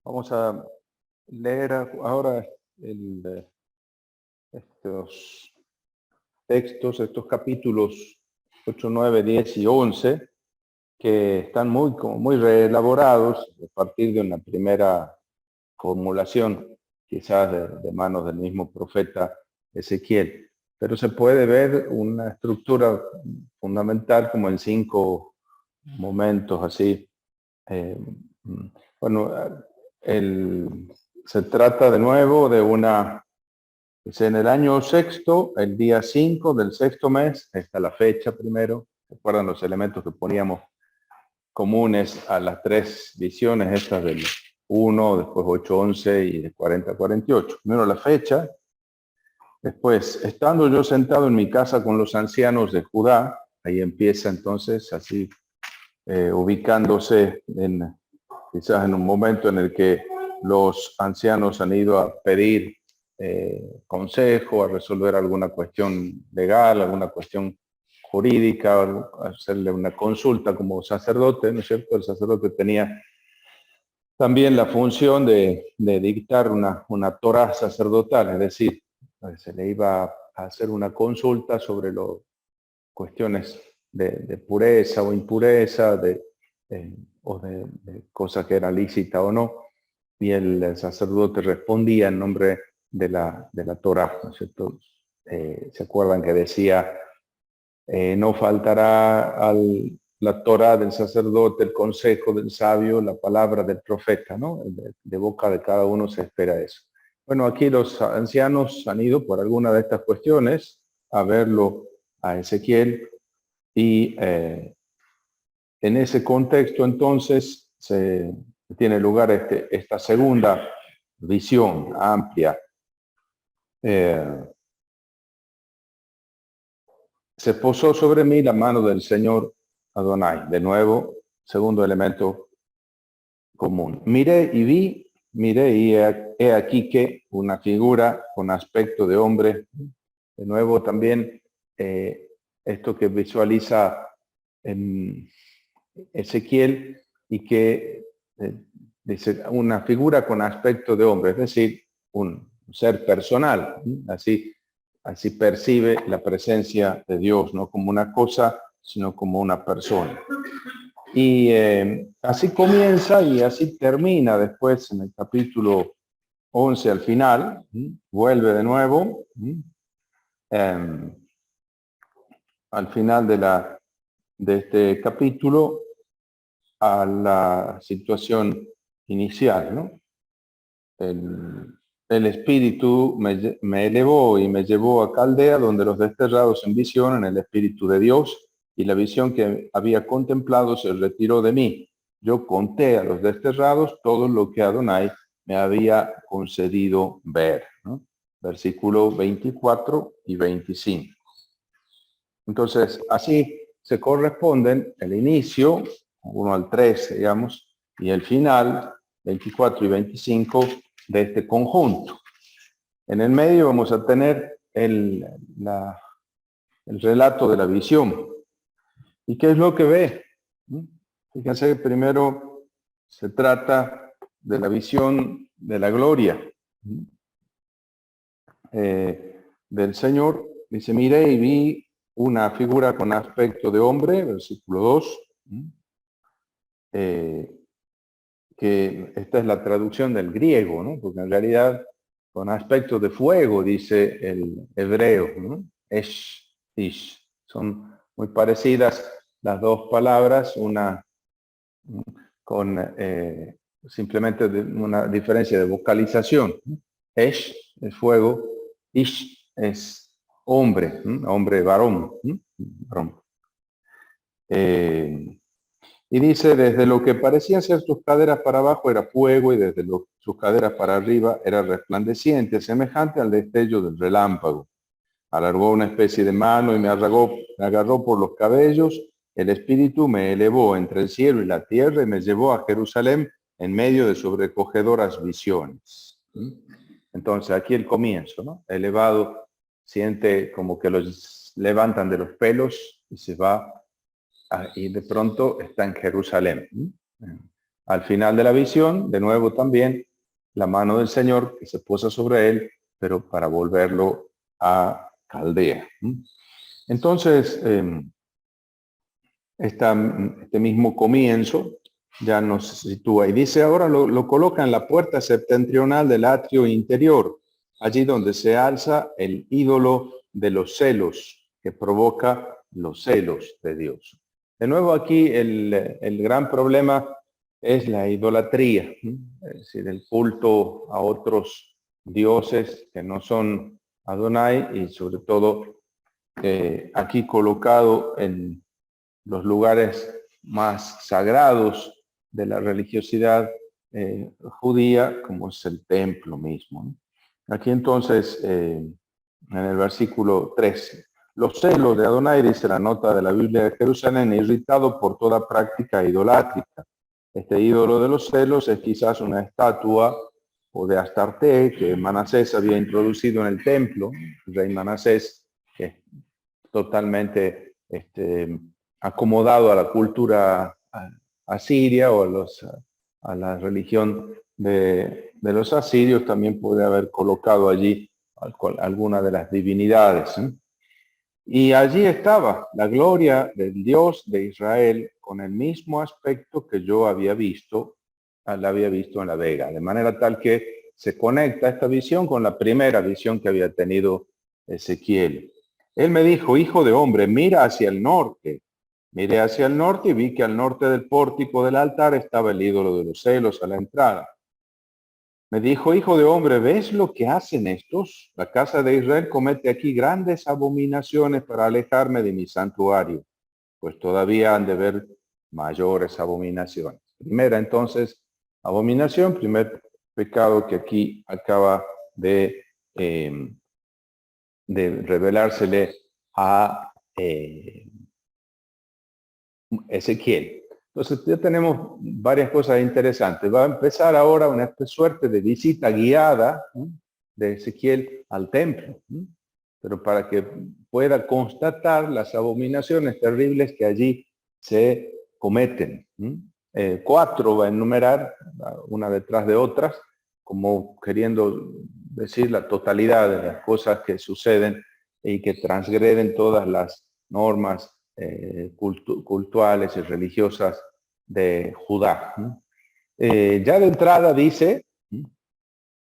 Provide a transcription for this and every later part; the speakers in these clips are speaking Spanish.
Vamos a leer ahora estos textos, estos capítulos 8, 9, 10 y 11, que están muy reelaborados a partir de una primera formulación, quizás de manos del mismo profeta Ezequiel. Pero se puede ver una estructura fundamental como en 5 momentos así. Eh, bueno, se trata de nuevo de en el año sexto, el día 5 del sexto mes, está la fecha primero. ¿Recuerdan los elementos que poníamos comunes a las 3 visiones, estas del 1, después 8, 11 y de 40, 48? Primero la fecha. Después, estando yo sentado en mi casa con los ancianos de Judá, ahí empieza entonces así, ubicándose quizás en un momento en el que los ancianos han ido a pedir consejo, a resolver alguna cuestión legal, alguna cuestión jurídica, a hacerle una consulta como sacerdote, ¿no es cierto? El sacerdote tenía también la función de dictar una Torá sacerdotal, es decir, se le iba a hacer una consulta sobre cuestiones de pureza o impureza, de cosas que eran lícitas o no, y el sacerdote respondía en nombre de la Torá, ¿no es cierto? ¿Se acuerdan que decía, no faltará la Torá del sacerdote, el consejo del sabio, la palabra del profeta, ¿no? De boca de cada uno se espera eso. Bueno, aquí los ancianos han ido por alguna de estas cuestiones a verlo a Ezequiel y en ese contexto entonces se tiene lugar esta segunda visión amplia. Se posó sobre mí la mano del Señor Adonai. De nuevo, segundo elemento común. Miré y he aquí que una figura con aspecto de hombre. De nuevo también esto que visualiza en Ezequiel y que dice una figura con aspecto de hombre, es decir, un ser personal. Así percibe la presencia de Dios, no como una cosa, sino como una persona. Y así comienza y así termina después en el capítulo 11 al final. Vuelve de nuevo al final de este capítulo a la situación inicial, ¿no? El espíritu me elevó y me llevó a Caldea, donde los desterrados en visión en el espíritu de Dios, y la visión que había contemplado se retiró de mí. Yo conté a los desterrados todo lo que Adonai me había concedido ver, ¿no? Versículo 24 y 25. Entonces, así se corresponden el inicio, 1 al 3, digamos, y el final, 24 y 25, de este conjunto. En el medio vamos a tener el relato de la visión. ¿Y qué es lo que ve? Fíjense, primero se trata de la visión de la gloria del Señor. Dice, miré y vi una figura con aspecto de hombre, versículo 2, que esta es la traducción del griego, ¿no? Porque en realidad con aspecto de fuego, dice el hebreo, ¿no? Ish. Son muy parecidas las dos palabras, una con simplemente una diferencia de vocalización. Esh es fuego, Ish es hombre, hombre varón. Varón. Y dice, desde lo que parecían ser sus caderas para abajo era fuego y desde sus caderas para arriba era resplandeciente, semejante al destello del relámpago. Alargó una especie de mano y me agarró por los cabellos. El espíritu me elevó entre el cielo y la tierra y me llevó a Jerusalén en medio de sobrecogedoras visiones. Entonces aquí el comienzo, ¿no? Elevado, siente como que los levantan de los pelos y se va y de pronto está en Jerusalén. al final de la visión, de nuevo también, la mano del Señor que se posa sobre él, pero para volverlo a Caldea. Entonces, este mismo comienzo ya nos sitúa y dice ahora lo coloca en la puerta septentrional del atrio interior, allí donde se alza el ídolo de los celos, que provoca los celos de Dios. De nuevo aquí el gran problema es la idolatría, es decir, el culto a otros dioses que no son Adonai y sobre todo aquí colocado en los lugares más sagrados de la religiosidad judía, como es el templo mismo, ¿no? Aquí entonces, en el versículo 13, los celos de Adonai, dice la nota de la Biblia de Jerusalén, irritado por toda práctica idolátrica. Este ídolo de los celos es quizás una estatua o de Astarte que Manasés había introducido en el templo, el rey Manasés, que es totalmente acomodado a la cultura asiria o a la religión de los asirios, también puede haber colocado allí alguna de las divinidades. Y allí estaba la gloria del Dios de Israel con el mismo aspecto que yo había visto, la había visto en la vega, de manera tal que se conecta esta visión con la primera visión que había tenido Ezequiel. Él me dijo, hijo de hombre, mira hacia el norte. Miré hacia el norte y vi que al norte del pórtico del altar estaba el ídolo de los celos a la entrada. Me dijo, hijo de hombre, ¿ves lo que hacen estos? La casa de Israel comete aquí grandes abominaciones para alejarme de mi santuario, pues todavía han de ver mayores abominaciones. Primera, entonces, abominación, primer pecado que aquí acaba de revelársele a Ezequiel. Entonces ya tenemos varias cosas interesantes. Va a empezar ahora una suerte de visita guiada, ¿no?, de Ezequiel al templo, ¿no?, pero para que pueda constatar las abominaciones terribles que allí se cometen, ¿no? 4 va a enumerar, una detrás de otras, como queriendo decir la totalidad de las cosas que suceden y que transgreden todas las normas cultuales y religiosas de Judá. Ya de entrada dice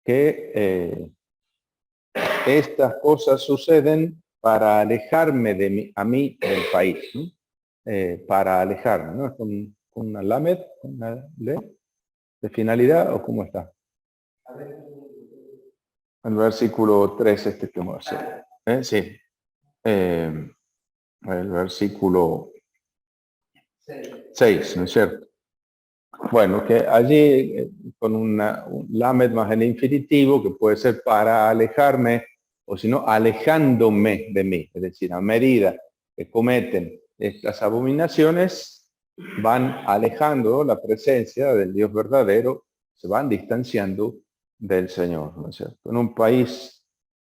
que estas cosas suceden para alejarme a mí del país, ¿no? Para alejarme, ¿no? ¿Con una lamed, con una le de finalidad o cómo está? El versículo 3 que vamos a hacer. Sí. El versículo 6, ¿no es cierto? Bueno, que allí con un lamed más el infinitivo, que puede ser para alejarme, o si no, alejándome de mí. Es decir, a medida que cometen estas abominaciones, van alejando la presencia del Dios verdadero, se van distanciando del Señor, ¿no es cierto? En un país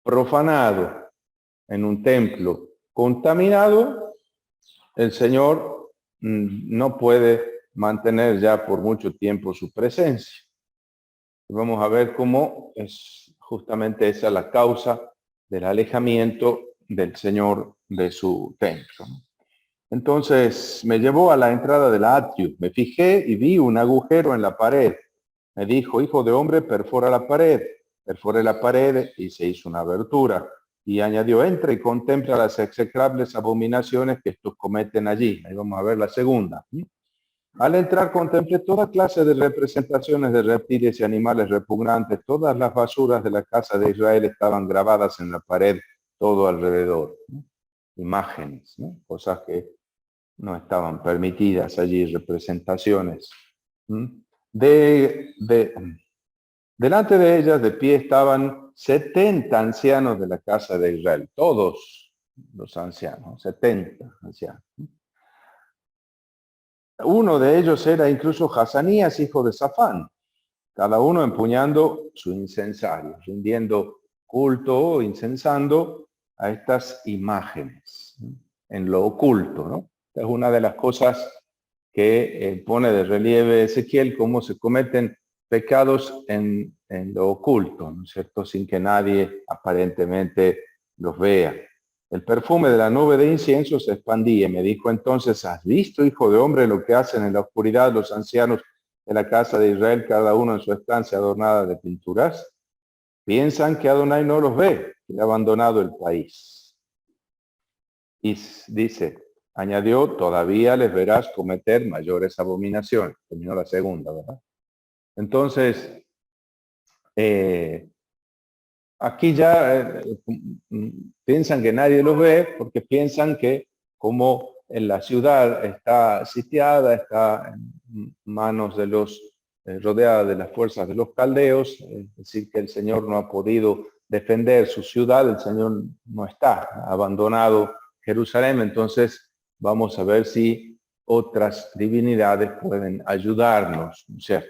profanado, en un templo contaminado, el Señor no puede mantener ya por mucho tiempo su presencia. Vamos a ver cómo es justamente esa la causa del alejamiento del Señor de su templo. Entonces me llevó a la entrada del atrio, me fijé y vi un agujero en la pared. Me dijo, hijo de hombre, perfora la pared. Perforé la pared y se hizo una abertura. Y añadió, entra y contempla las execrables abominaciones que estos cometen allí. Ahí vamos a ver la segunda. Al entrar contemplé toda clase de representaciones de reptiles y animales repugnantes. Todas las basuras de la casa de Israel estaban grabadas en la pared todo alrededor, ¿no? Imágenes, ¿no? Cosas que no estaban permitidas allí, representaciones. Delante de ellas de pie estaban 70 ancianos de la casa de Israel, todos los ancianos, 70 ancianos. Uno de ellos era incluso Hazanías, hijo de Safán, cada uno empuñando su incensario, rindiendo culto o incensando a estas imágenes, ¿no?, en lo oculto, ¿no? Es una de las cosas que pone de relieve Ezequiel cómo se cometen pecados en lo oculto, ¿no es cierto?, sin que nadie aparentemente los vea. El perfume de la nube de incienso se expandía. Me dijo entonces, ¿has visto, hijo de hombre, lo que hacen en la oscuridad los ancianos de la casa de Israel, cada uno en su estancia adornada de pinturas? Piensan que Adonai no los ve, que ha abandonado el país. Y dice, añadió, todavía les verás cometer mayores abominaciones. Terminó la segunda, ¿verdad? Entonces, aquí ya piensan que nadie los ve porque piensan que como en la ciudad está sitiada, está en manos de los, rodeada de las fuerzas de los caldeos, es decir, que el Señor no ha podido defender su ciudad, el Señor no está, ha abandonado Jerusalén, entonces vamos a ver si otras divinidades pueden ayudarnos, ¿no es cierto?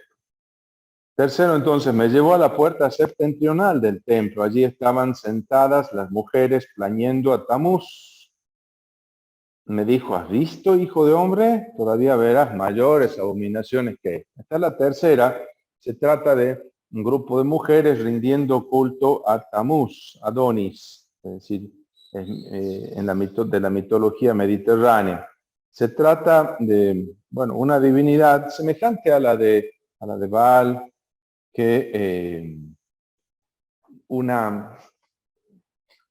Tercero, entonces, me llevó a la puerta septentrional del templo. Allí estaban sentadas las mujeres plañendo a Tamuz. Me dijo, ¿has visto, hijo de hombre? Todavía verás mayores abominaciones que esta. Esta es la tercera. Se trata de un grupo de mujeres rindiendo culto a Tamuz, Adonis, es decir, de la mitología mediterránea. Se trata de, bueno, una divinidad semejante a la de Baal, que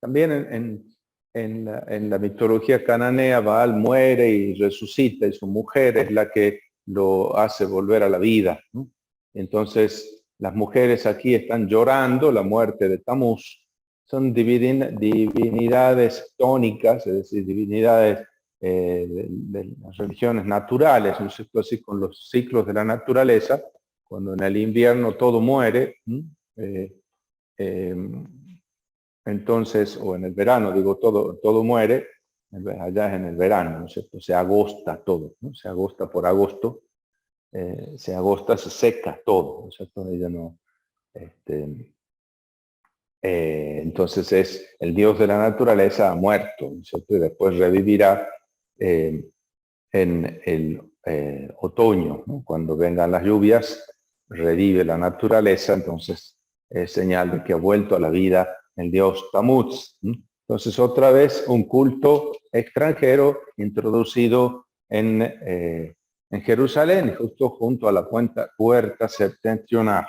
también en la mitología cananea, Baal muere y resucita, y su mujer es la que lo hace volver a la vida, ¿no? Entonces, las mujeres aquí están llorando la muerte de Tamuz. Son divinidades tónicas, es decir, divinidades de las religiones naturales, ¿no es cierto? Así con los ciclos de la naturaleza, cuando en el invierno todo muere, entonces, o en el verano, digo, todo muere, allá es en el verano, ¿no es cierto? Se agosta todo, ¿no? Se agosta por agosto, se agosta, se seca todo, ¿no es cierto? Ella no, entonces es el Dios de la naturaleza ha muerto, ¿no es cierto? Y después revivirá en el otoño, ¿no? Cuando vengan las lluvias, revive la naturaleza, entonces es señal de que ha vuelto a la vida el dios Tamuz, ¿no? Entonces otra vez un culto extranjero introducido en Jerusalén, justo junto a la puerta septentrional.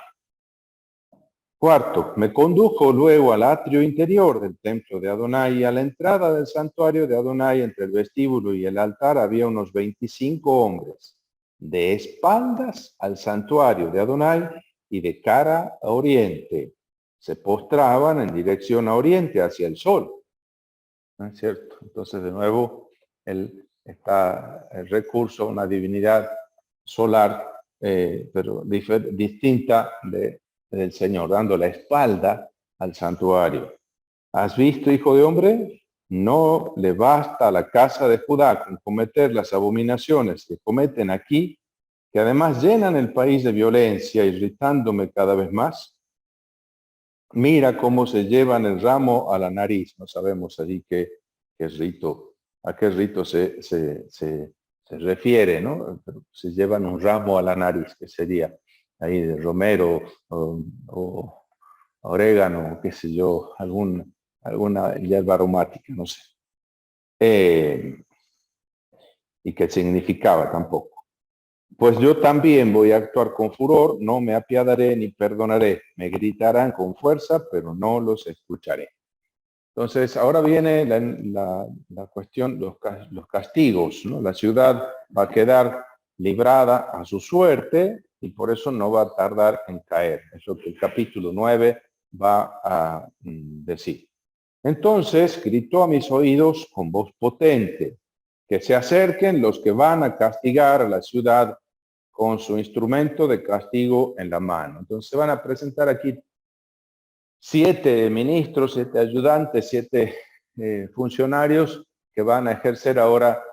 Cuarto, me condujo luego al atrio interior del templo de Adonai. A la entrada del santuario de Adonai, entre el vestíbulo y el altar, había unos 25 hombres, de espaldas al santuario de Adonai y de cara a oriente. Se postraban en dirección a oriente, hacia el sol. ¿No es cierto? Entonces, de nuevo, está el recurso a una divinidad solar, pero distinta del Señor, dando la espalda al santuario. ¿Has visto, hijo de hombre? No le basta a la casa de Judá con cometer las abominaciones que cometen aquí, que además llenan el país de violencia, irritándome cada vez más. Mira cómo se llevan el ramo a la nariz. No sabemos allí qué rito, a qué rito se refiere, ¿no? Pero se llevan un ramo a la nariz, que sería ahí de romero o orégano, qué sé yo, alguna hierba aromática, no sé. Y qué significaba tampoco. Pues yo también voy a actuar con furor, no me apiadaré ni perdonaré. Me gritarán con fuerza, pero no los escucharé. Entonces, ahora viene la cuestión, los castigos, ¿no? La ciudad va a quedar librada a su suerte y por eso no va a tardar en caer. Es lo que el capítulo 9 va a decir. Entonces gritó a mis oídos con voz potente, que se acerquen los que van a castigar a la ciudad con su instrumento de castigo en la mano. Entonces se van a presentar aquí 7 ministros, 7 ayudantes, 7 funcionarios que van a ejercer ahora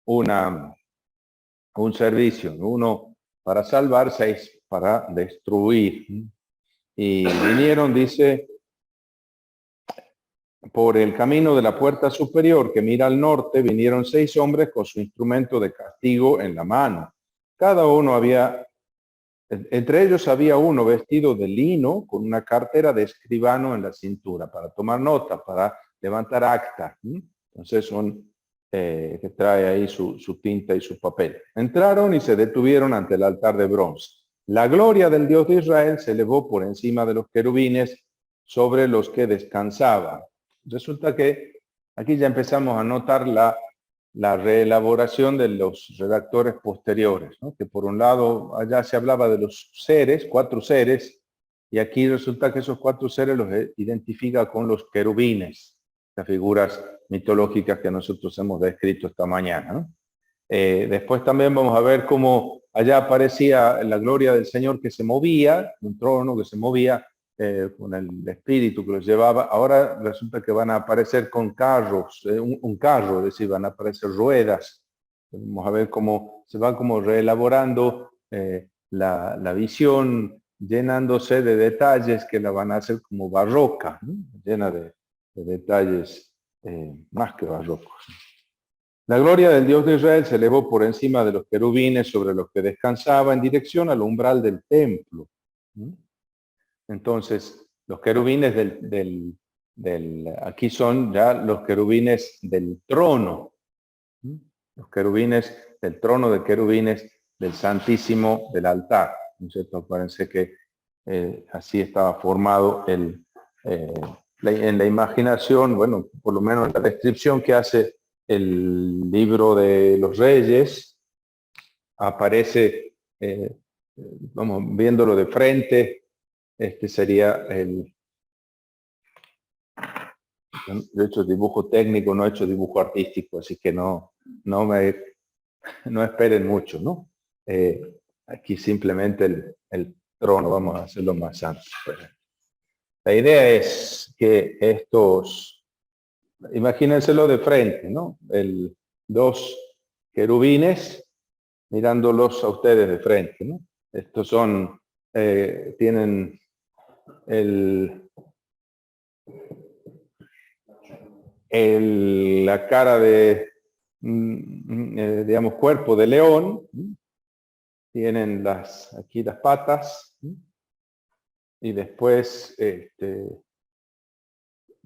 un servicio, uno para salvar, 6 para destruir. Y vinieron, dice, por el camino de la puerta superior que mira al norte, vinieron 6 hombres con su instrumento de castigo en la mano. Cada uno entre ellos había uno vestido de lino con una cartera de escribano en la cintura para tomar nota, para levantar acta. Entonces que trae ahí su tinta y su papel. Entraron y se detuvieron ante el altar de bronce. La gloria del Dios de Israel se elevó por encima de los querubines sobre los que descansaba. Resulta que aquí ya empezamos a notar la reelaboración de los redactores posteriores, ¿no? Que por un lado allá se hablaba de los seres, 4 seres, y aquí resulta que esos 4 seres los identifica con los querubines, las figuras mitológicas que nosotros hemos descrito esta mañana, ¿no? Después también vamos a ver cómo allá aparecía la gloria del Señor que se movía, un trono que se movía con el espíritu que los llevaba. Ahora resulta que van a aparecer con carros, un carro, es decir, van a aparecer ruedas. Vamos a ver cómo se va como reelaborando la visión, llenándose de detalles que la van a hacer como barroca, ¿no? Llena de detalles más que barrocos. La gloria del Dios de Israel se elevó por encima de los querubines sobre los que descansaba en dirección al umbral del templo. Entonces, los querubines aquí son ya los querubines del trono. Los querubines del trono de querubines del Santísimo del altar. ¿No es cierto? Acuérdense que así estaba formado en la imaginación, bueno, por lo menos la descripción que hace el libro de los Reyes, aparece, vamos viéndolo de frente, este sería de hecho dibujo técnico, no he hecho dibujo artístico, así que no esperen mucho, ¿no? Aquí simplemente el trono, vamos a hacerlo más amplio. La idea es que imagínenselo de frente, ¿no? 2 querubines mirándolos a ustedes de frente, ¿no? Estos tienen la cara de, digamos, cuerpo de león, tienen aquí las patas, y después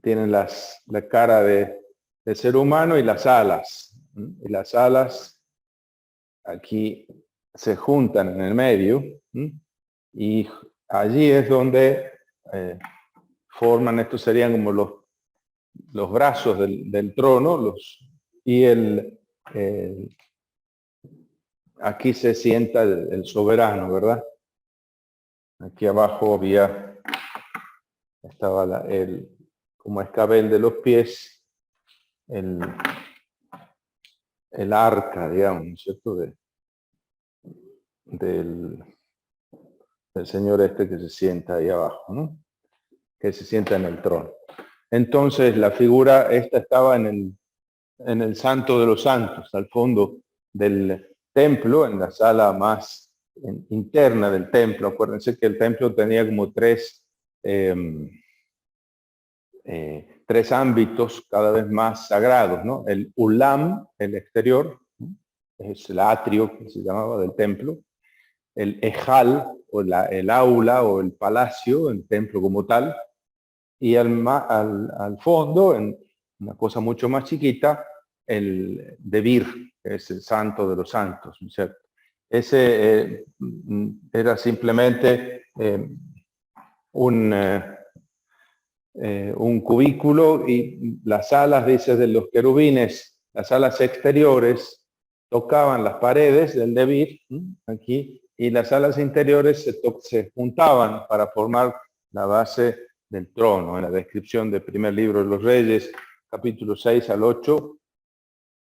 tienen la cara de ser humano y las alas. Y las alas aquí se juntan en el medio, y allí es donde forman, estos serían como los brazos del trono, y aquí se sienta el soberano, ¿verdad? Aquí abajo estaba como escabel de los pies, el arca, digamos, ¿no es cierto? Del Señor que se sienta ahí abajo, ¿no? Que se sienta en el trono. Entonces la figura esta estaba en el Santo de los Santos, al fondo del templo, en la sala más interna del templo. Acuérdense que el templo tenía como 3 ámbitos cada vez más sagrados, ¿no? El ulam, el exterior, ¿no? Es el atrio que se llamaba del templo. El ejal, o el aula, o el palacio, el templo como tal. Y al fondo, en una cosa mucho más chiquita, el Debir, que es el santo de los santos, ¿no es cierto? Ese era simplemente un cubículo, y las alas, dice, de los querubines, las alas exteriores tocaban las paredes del Debir, aquí, y las alas interiores se juntaban para formar la base del trono. En la descripción del primer libro de los Reyes, capítulo 6 al 8,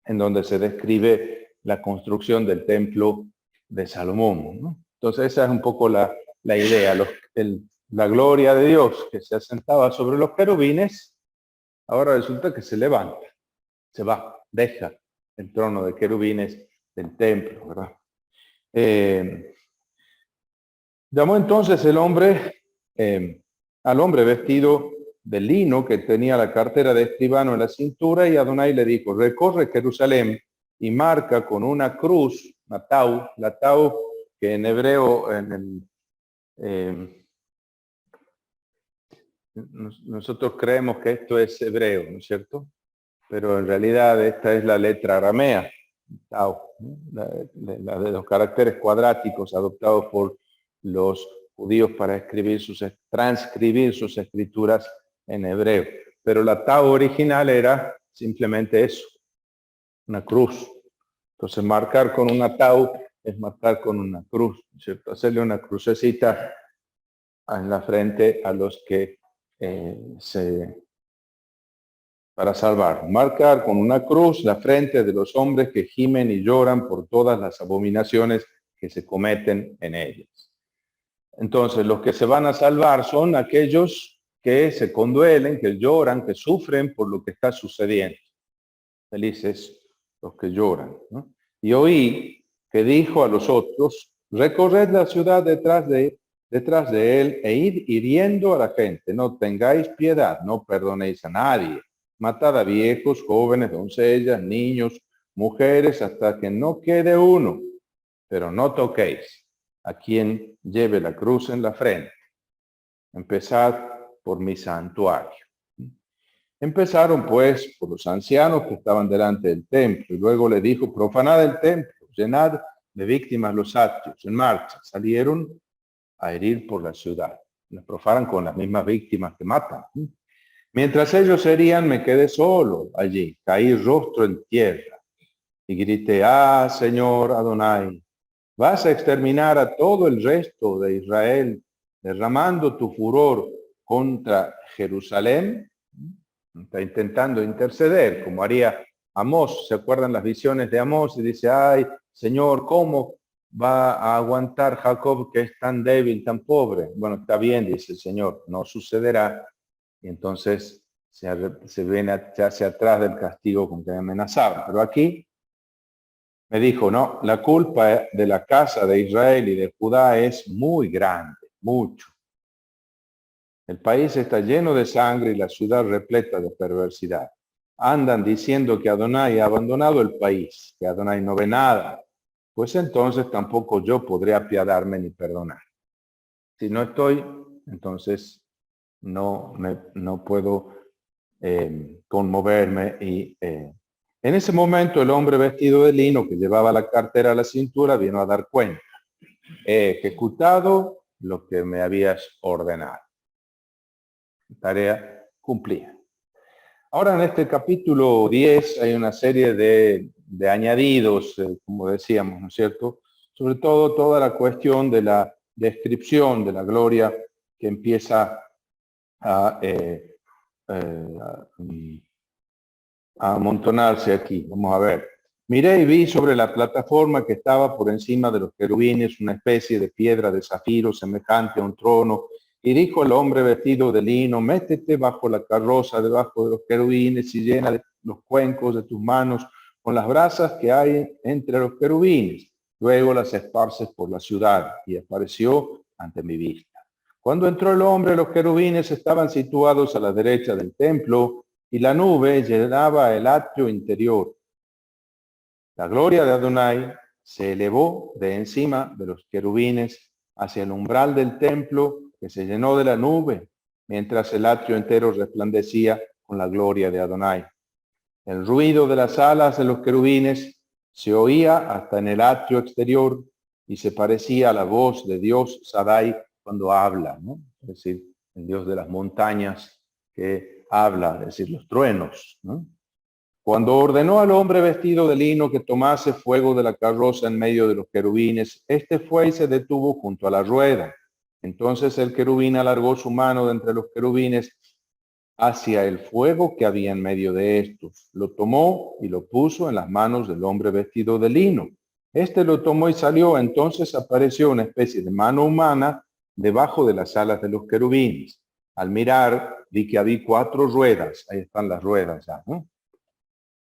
en donde se describe la construcción del templo de Salomón, ¿no? Entonces esa es un poco la idea, la gloria de Dios que se asentaba sobre los querubines, ahora resulta que se levanta, se va, deja el trono de querubines del templo, ¿verdad? Llamó entonces el hombre al hombre vestido de lino que tenía la cartera de escribano en la cintura, y Adonai le dijo, recorre Jerusalén y marca con una cruz, la tau, que en hebreo, nosotros creemos que esto es hebreo, ¿no es cierto? Pero en realidad esta es la letra aramea, tau, ¿no? La de los caracteres cuadráticos adoptados por los judíos para transcribir sus escrituras en hebreo. Pero la tau original era simplemente eso, una cruz. Entonces marcar con una tau es marcar con una cruz, ¿cierto? Hacerle una crucecita en la frente a los que para salvar. Marcar con una cruz la frente de los hombres que gimen y lloran por todas las abominaciones que se cometen en ellas. Entonces, los que se van a salvar son aquellos que se conduelen, que lloran, que sufren por lo que está sucediendo. Felices los que lloran, ¿no? Y oí que dijo a los otros, recorred la ciudad detrás de él e id hiriendo a la gente. No tengáis piedad, no perdonéis a nadie. Matad a viejos, jóvenes, doncellas, niños, mujeres, hasta que no quede uno. Pero no toquéis a quien lleve la cruz en la frente. Empezad por mi santuario. Empezaron pues por los ancianos que estaban delante del templo, y luego le dijo, profanad el templo, llenad de víctimas los atrios. En marcha salieron a herir por la ciudad. Los profanan con las mismas víctimas que matan. Mientras ellos herían, me quedé solo allí, caí rostro en tierra y grité, Señor Adonai, vas a exterminar a todo el resto de Israel, derramando tu furor contra Jerusalén. Está intentando interceder, como haría Amós. ¿Se acuerdan las visiones de Amós? Y dice, ay, Señor, ¿cómo va a aguantar Jacob, que es tan débil, tan pobre? Bueno, está bien, dice el Señor, no sucederá. Y entonces se viene hacia atrás del castigo con que me amenazaban. Pero aquí me dijo, no, la culpa de la casa de Israel y de Judá es muy grande, mucho. El país está lleno de sangre y la ciudad repleta de perversidad. Andan diciendo que Adonai ha abandonado el país, que Adonai no ve nada. Pues entonces tampoco yo podré apiadarme ni perdonar. Si no estoy, entonces no puedo conmoverme. Y en ese momento el hombre vestido de lino que llevaba la cartera a la cintura vino a dar cuenta. He ejecutado lo que me habías ordenado. Tarea cumplida. Ahora en este capítulo 10 hay una serie de añadidos, como decíamos, ¿no es cierto? Sobre todo toda la cuestión de la descripción de la gloria que empieza a amontonarse aquí. Vamos a ver. Miré y vi sobre la plataforma que estaba por encima de los querubines una especie de piedra de zafiro semejante a un trono. Y dijo el hombre vestido de lino, métete bajo la carroza, debajo de los querubines, y llena de los cuencos de tus manos con las brasas que hay entre los querubines. Luego las esparces por la ciudad. Y apareció ante mi vista. Cuando entró el hombre, los querubines estaban situados a la derecha del templo, y la nube llenaba el atrio interior. La gloria de Adonai se elevó de encima de los querubines hacia el umbral del templo, que se llenó de la nube, mientras el atrio entero resplandecía con la gloria de Adonai. El ruido de las alas de los querubines se oía hasta en el atrio exterior y se parecía a la voz de Dios Sadai cuando habla, ¿no? Es decir, el Dios de las montañas que habla, es decir, los truenos, ¿no? Cuando ordenó al hombre vestido de lino que tomase fuego de la carroza en medio de los querubines, este fue y se detuvo junto a la rueda. Entonces el querubín alargó su mano de entre los querubines hacia el fuego que había en medio de estos. Lo tomó y lo puso en las manos del hombre vestido de lino. Este lo tomó y salió. Entonces apareció una especie de mano humana debajo de las alas de los querubines. Al mirar, vi que había 4 ruedas. Ahí están las ruedas ya, ¿no?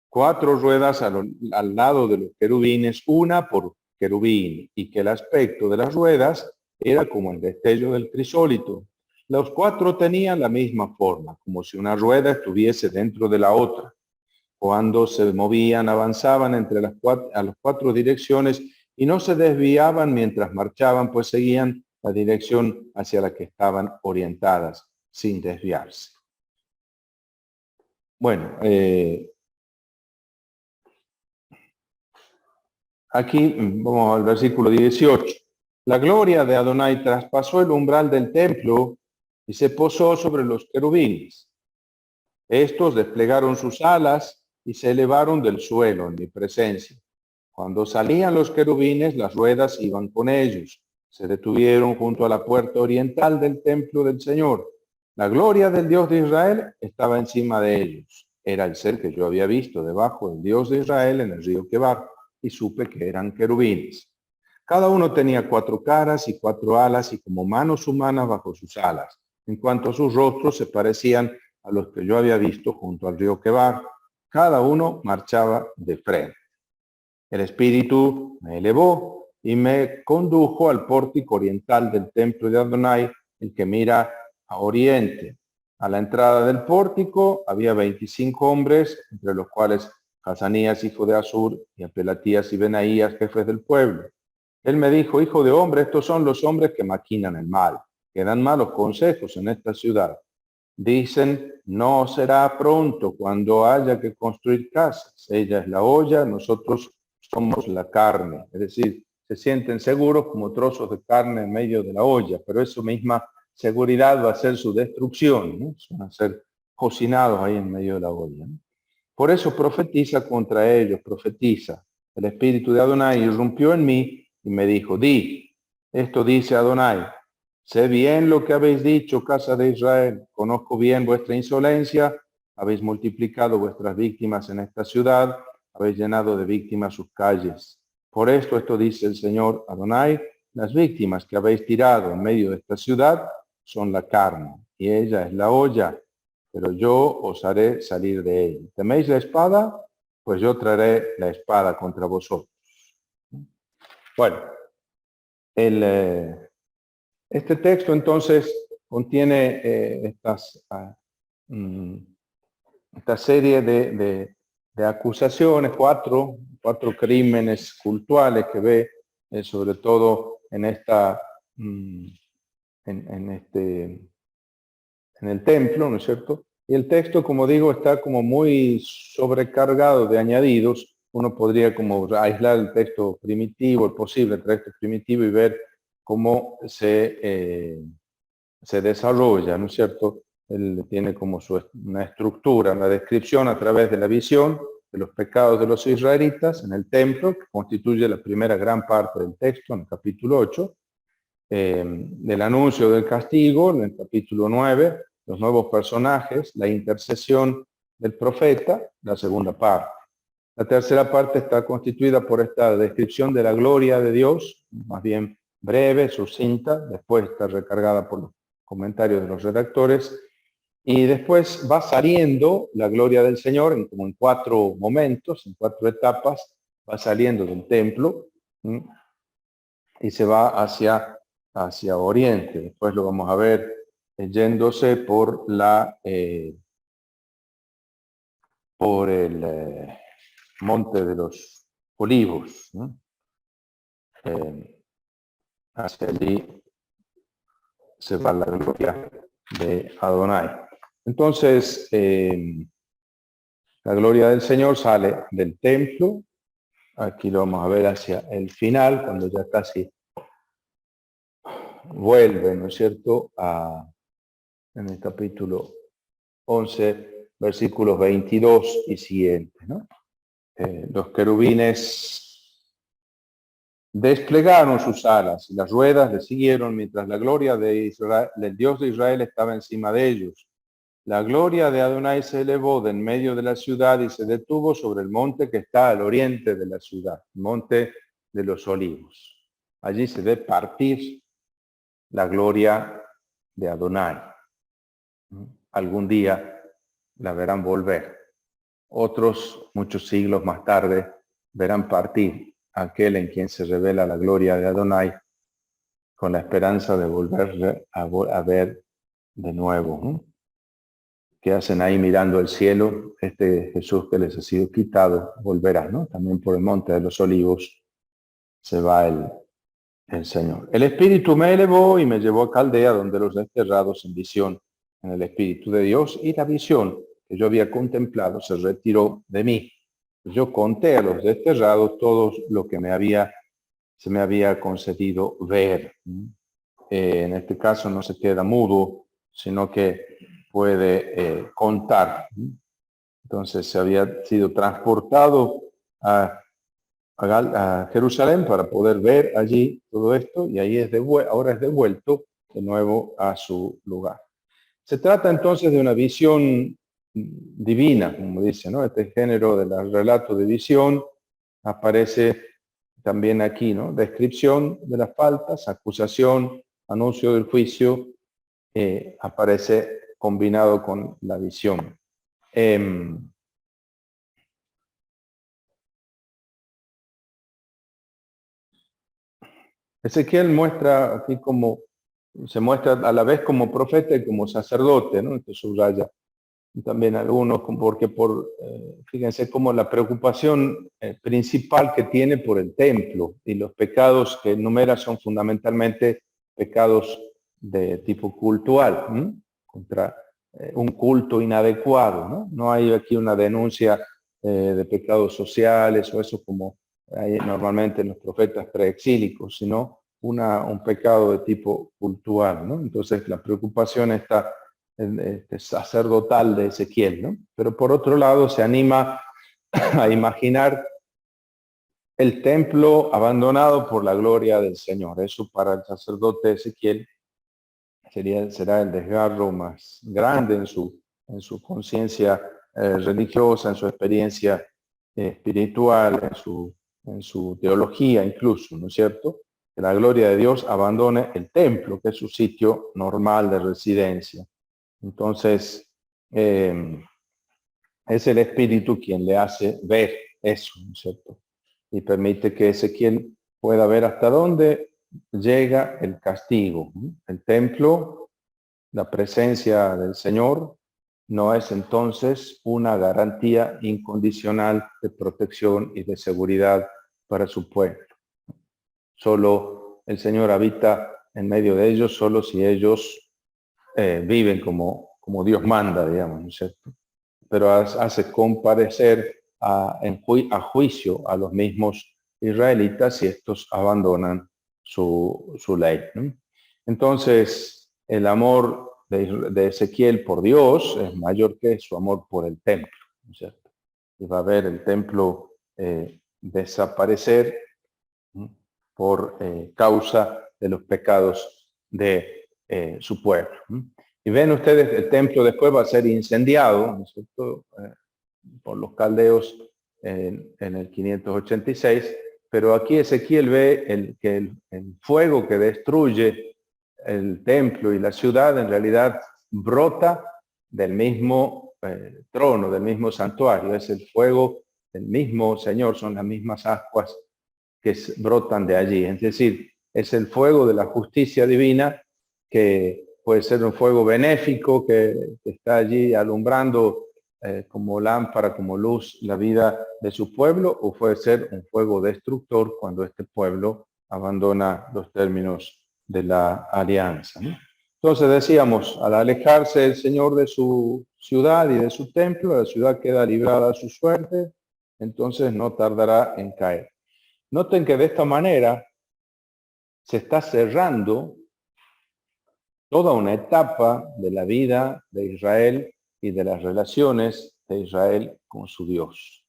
4 ruedas al lado de los querubines, una por querubín, y que el aspecto de las ruedas era como el destello del crisólito. Los cuatro tenían la misma forma, como si una rueda estuviese dentro de la otra. Cuando se movían, avanzaban entre a las cuatro direcciones y no se desviaban mientras marchaban, pues seguían la dirección hacia la que estaban orientadas, sin desviarse. Bueno, aquí vamos al versículo 18. La gloria de Adonai traspasó el umbral del templo y se posó sobre los querubines. Estos desplegaron sus alas y se elevaron del suelo en mi presencia. Cuando salían los querubines, las ruedas iban con ellos. Se detuvieron junto a la puerta oriental del templo del Señor. La gloria del Dios de Israel estaba encima de ellos. Era el ser que yo había visto debajo del Dios de Israel en el río Quebar, y supe que eran querubines. Cada uno tenía 4 caras y 4 alas y como manos humanas bajo sus alas. En cuanto a sus rostros, se parecían a los que yo había visto junto al río Quebar. Cada uno marchaba de frente. El Espíritu me elevó y me condujo al pórtico oriental del templo de Adonai, el que mira a oriente. A la entrada del pórtico había 25 hombres, entre los cuales Hazanías, hijo de Azur, y Apelatías y Benaías, jefes del pueblo. Él me dijo: hijo de hombre, estos son los hombres que maquinan el mal, que dan malos consejos en esta ciudad. Dicen: no será pronto cuando haya que construir casas. Ella es la olla, nosotros somos la carne. Es decir, se sienten seguros como trozos de carne en medio de la olla, pero esa misma seguridad va a ser su destrucción, ¿no? Van a ser cocinados ahí en medio de la olla, ¿no? Por eso profetiza contra ellos, profetiza. El espíritu de Adonai irrumpió en mí y me dijo: di, esto dice Adonai. Sé bien lo que habéis dicho, casa de Israel. Conozco bien vuestra insolencia. Habéis multiplicado vuestras víctimas en esta ciudad. Habéis llenado de víctimas sus calles. Por esto dice el Señor Adonai: las víctimas que habéis tirado en medio de esta ciudad son la carne, y ella es la olla, pero yo os haré salir de ella. ¿Teméis la espada? Pues yo traeré la espada contra vosotros. Bueno, este texto entonces contiene esta serie de acusaciones, cuatro crímenes cultuales que ve sobre todo en el templo, ¿no es cierto? Y el texto, como digo, está como muy sobrecargado de añadidos. Uno podría como aislar el texto primitivo, el posible texto primitivo, y ver cómo se desarrolla, ¿no es cierto? Él tiene como una estructura, una descripción a través de la visión de los pecados de los israelitas en el templo, que constituye la primera gran parte del texto, en el capítulo 8, del anuncio del castigo, en el capítulo 9, los nuevos personajes, la intercesión del profeta, la segunda parte. La tercera parte está constituida por esta descripción de la gloria de Dios, más bien breve, sucinta, después está recargada por los comentarios de los redactores, y después va saliendo la gloria del Señor como en 4 momentos, en 4 etapas, va saliendo del templo y se va hacia oriente. Después lo vamos a ver yéndose por el monte de los olivos, ¿no? Hacia allí se va la gloria de Adonai. Entonces, la gloria del Señor sale del templo. Aquí lo vamos a ver hacia el final, cuando ya casi vuelve, ¿no es cierto?, en el capítulo 11, versículos 22 y siguientes, ¿no? Los querubines desplegaron sus alas y las ruedas le siguieron mientras la gloria de Israel, del Dios de Israel, estaba encima de ellos. La gloria de Adonai se elevó de en medio de la ciudad y se detuvo sobre el monte que está al oriente de la ciudad, monte de los olivos. Allí se ve partir la gloria de Adonai. Algún día la verán volver. Otros, muchos siglos más tarde, verán partir aquel en quien se revela la gloria de Adonai, con la esperanza de volver a ver de nuevo, ¿no? ¿Qué hacen ahí mirando el cielo? Este Jesús que les ha sido quitado volverá, ¿no? También por el monte de los olivos se va el Señor. El Espíritu me elevó y me llevó a Caldea, donde los desterrados en visión en el Espíritu de Dios, y la visión que yo había contemplado se retiró de mí. Yo conté a los desterrados todo lo que se me había concedido ver. En este caso no se queda mudo, sino que puede contar. Entonces se había sido transportado a Jerusalén para poder ver allí todo esto, y ahí ahora es devuelto de nuevo a su lugar. Se trata entonces de una visión divina, como dice, ¿no? Este género del relato de visión aparece también aquí, ¿no? Descripción de las faltas, acusación, anuncio del juicio, aparece combinado con la visión. Ezequiel muestra aquí se muestra a la vez como profeta y como sacerdote, ¿no? Esto subraya también algunos, porque fíjense cómo la preocupación principal que tiene por el templo y los pecados que enumera son fundamentalmente pecados de tipo cultural, contra un culto inadecuado, ¿no? No hay aquí una denuncia de pecados sociales o eso como hay normalmente en los profetas preexílicos, sino un pecado de tipo cultural, ¿no? Entonces la preocupación está sacerdotal de Ezequiel, ¿no? Pero por otro lado se anima a imaginar el templo abandonado por la gloria del Señor. Eso para el sacerdote Ezequiel será el desgarro más grande en su conciencia religiosa, en su experiencia espiritual, en su teología incluso, ¿no es cierto? Que la gloria de Dios abandone el templo, que es su sitio normal de residencia. Entonces, es el Espíritu quien le hace ver eso, ¿no es cierto? Y permite que Ezequiel pueda ver hasta dónde llega el castigo. El templo, la presencia del Señor, no es entonces una garantía incondicional de protección y de seguridad para su pueblo. Solo el Señor habita en medio de ellos, solo si ellos viven como Dios manda, digamos, ¿no es cierto? Pero hace comparecer a juicio a los mismos israelitas si estos abandonan su ley, ¿no? Entonces, el amor de Ezequiel por Dios es mayor que su amor por el templo, ¿no es cierto? Y va a ver el templo desaparecer, ¿no? Por causa de los pecados de su pueblo, ¿no? Y ven ustedes, el templo después va a ser incendiado, ¿no es cierto? Por los caldeos en el 586, pero aquí Ezequiel ve que el fuego que destruye el templo y la ciudad en realidad brota del mismo trono, del mismo santuario. Es el fuego del mismo Señor, son las mismas ascuas que brotan de allí. Es decir, es el fuego de la justicia divina, que puede ser un fuego benéfico que está allí alumbrando como lámpara, como luz, la vida de su pueblo, o puede ser un fuego destructor cuando este pueblo abandona los términos de la alianza, ¿no? Entonces decíamos, al alejarse el Señor de su ciudad y de su templo, la ciudad queda librada a su suerte, entonces no tardará en caer. Noten que de esta manera se está cerrando toda una etapa de la vida de Israel y de las relaciones de Israel con su Dios.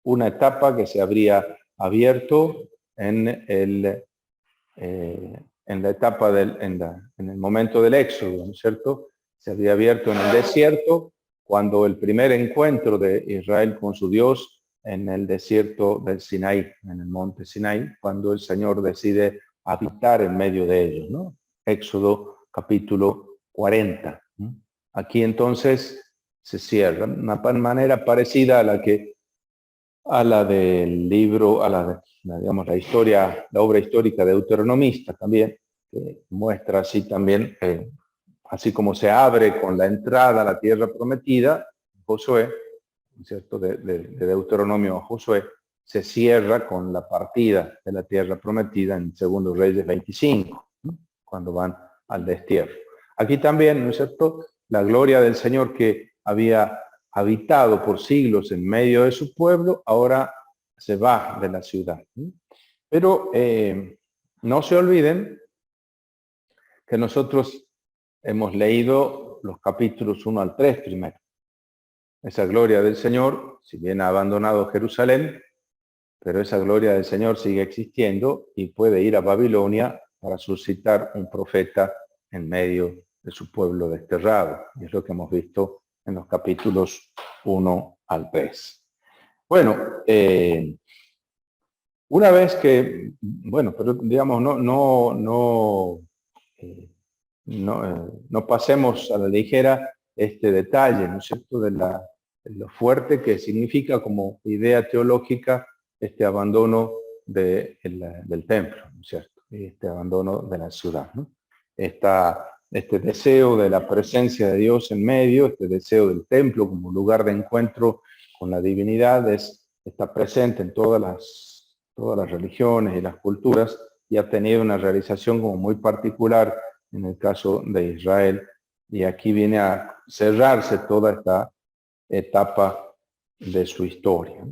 Una etapa que se habría abierto en la etapa en el momento del Éxodo, ¿no es cierto? Se había abierto en el desierto cuando el primer encuentro de Israel con su Dios en el desierto del Sinaí, en el monte Sinaí, cuando el Señor decide habitar en medio de ellos, ¿no? Éxodo capítulo 40. Aquí entonces se cierra, una manera parecida a la del libro, digamos, la obra histórica de Deuteronomista también, que muestra así también así como se abre con la entrada a la tierra prometida, Josué, ¿cierto? De Deuteronomio a Josué, se cierra con la partida de la tierra prometida en 2 Reyes 25, ¿no? Cuando van al destierro. Aquí también, ¿no es cierto?, la gloria del Señor que había habitado por siglos en medio de su pueblo, ahora se va de la ciudad, ¿no? Pero no se olviden que nosotros hemos leído los capítulos 1 al 3 primero. Esa gloria del Señor, si bien ha abandonado Jerusalén, pero esa gloria del Señor sigue existiendo y puede ir a Babilonia para suscitar un profeta en medio de su pueblo desterrado. Y es lo que hemos visto en los capítulos 1 al 3. Bueno, una vez que, bueno, pero digamos, no pasemos a la ligera este detalle, ¿no es cierto?, de lo fuerte que significa como idea teológica este abandono del templo, ¿no es cierto?, este abandono de la ciudad, ¿no? Este deseo de la presencia de Dios en medio, este deseo del templo como lugar de encuentro con la divinidad está presente en todas las religiones y las culturas y ha tenido una realización como muy particular en el caso de Israel. Y aquí viene a cerrarse toda esta etapa de su historia.